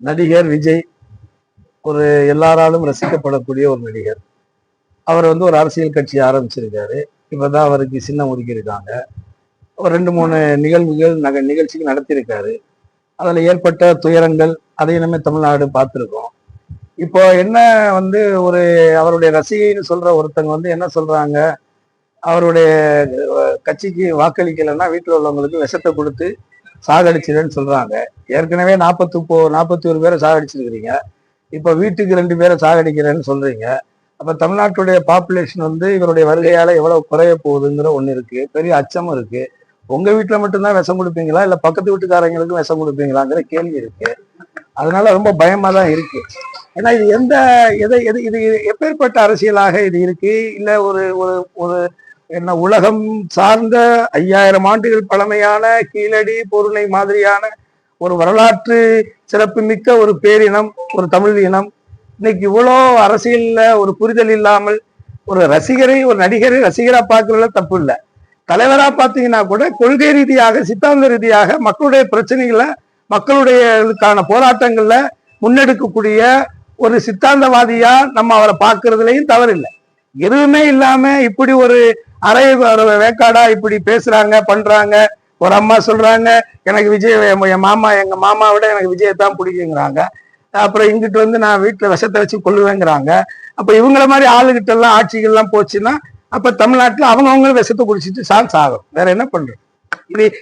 நடிகர் விஜய் ஒரு எல்லாராலும் ரசிக்கப்படக்கூடிய ஒரு நடிகர். அவர் ஒரு அரசியல் கட்சி ஆரம்பிச்சிருக்காரு. இப்பதான் அவருக்கு சின்னம் ஒதுக்கியிருக்காங்க. ஒரு 2-3 நிகழ்ச்சிகள் நடத்தியிருக்காரு. அதுல ஏற்பட்ட துயரங்கள் அதையும் தமிழ்நாடு பார்த்துருக்கோம். இப்போ என்ன ஒரு அவருடைய ரசிகைன்னு சொல்ற ஒருத்தங்க என்ன சொல்றாங்க, அவருடைய கட்சிக்கு வாக்களிக்கலைன்னா வீட்டில் உள்ளவங்களுக்கு விஷத்தை கொடுத்து சாகடிச்சிருன்னு சொல்றாங்க. ஏற்கனவே 41 பேரை சாகடிச்சிருக்கிறீங்க. இப்ப வீட்டுக்கு 2 பேரை சாகடிக்கிறேன்னு சொல்றீங்க. அப்ப தமிழ்நாட்டுடைய பாப்புலேஷன் இவருடைய வருகையால எவ்வளவு குறைய போகுதுங்கிற ஒண்ணு இருக்கு. பெரிய அச்சமும் இருக்கு. உங்க வீட்டுல மட்டும்தான் விஷம் கொடுப்பீங்களா இல்ல பக்கத்து வீட்டுக்காரங்களுக்கும் விஷம் கொடுப்பீங்களாங்கிற கேள்வி இருக்கு. அதனால ரொம்ப பயமா தான் இருக்கு. ஏன்னா இது இது எப்பேற்பட்ட அரசியலாக இது இருக்கு? இல்ல ஒரு ஒரு ஒரு என்ன உலகம் சார்ந்த 5000 ஆண்டுகள் பழமையான கீழடி பொருளை மாதிரியான ஒரு வரலாற்று சிறப்புமிக்க ஒரு பேரினம், ஒரு தமிழ் இனம் இன்னைக்கு இவ்வளோ அரசியல்ல ஒரு புரிதல் இல்லாமல் ஒரு நடிகரை ரசிகரா பார்க்கறதுல தப்பு இல்லை. தலைவரா பார்த்தீங்கன்னா கூட கொள்கை ரீதியாக சித்தாந்த ரீதியாக மக்களுடைய பிரச்சனைகளை மக்களுடையக்கான போராட்டங்கள்ல முன்னெடுக்கக்கூடிய ஒரு சித்தாந்தவாதியா நம்ம அவரை பார்க்கறதுலையும் தவறில்லை. எதுவுமே இல்லாம இப்படி ஒரு அரை வேக்காடா இப்படி பேசுறாங்க பண்றாங்க. ஒரு அம்மா சொல்றாங்க எனக்கு எங்க மாமா விட எனக்கு விஜயத்தான் பிடிக்குங்கிறாங்க. அப்புறம் இங்கிட்டு நான் வீட்டுல விஷத்தை வச்சு கொள்ளுவேங்கிறாங்க. அப்ப இவங்கள மாதிரி ஆளுகிட்ட எல்லாம் ஆட்சிகள்லாம் போச்சுன்னா அப்ப தமிழ்நாட்டுல அவங்க விஷத்தை குடிச்சிட்டு சாகும். வேற என்ன பண்றது?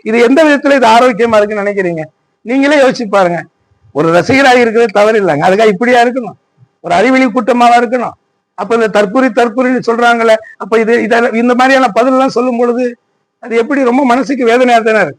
இது எந்த விதத்துல இது ஆரோக்கியமா இருக்குன்னு நினைக்கிறீங்க? நீங்களே யோசிச்சு பாருங்க. ஒரு ரசிகராக இருக்கிறது தவறு இல்லைங்க. அதுக்காக இப்படியா இருக்கணும்? ஒரு அறிவியலி கூட்டமாவா இருக்கணும்? அப்ப இந்த தற்கொலைன்னு சொல்றாங்களே, அப்ப இந்த மாதிரியான பதில் எல்லாம் சொல்லும் பொழுது அது எப்படி ரொம்ப மனசுக்கு வேதனையா தானே இருக்கு.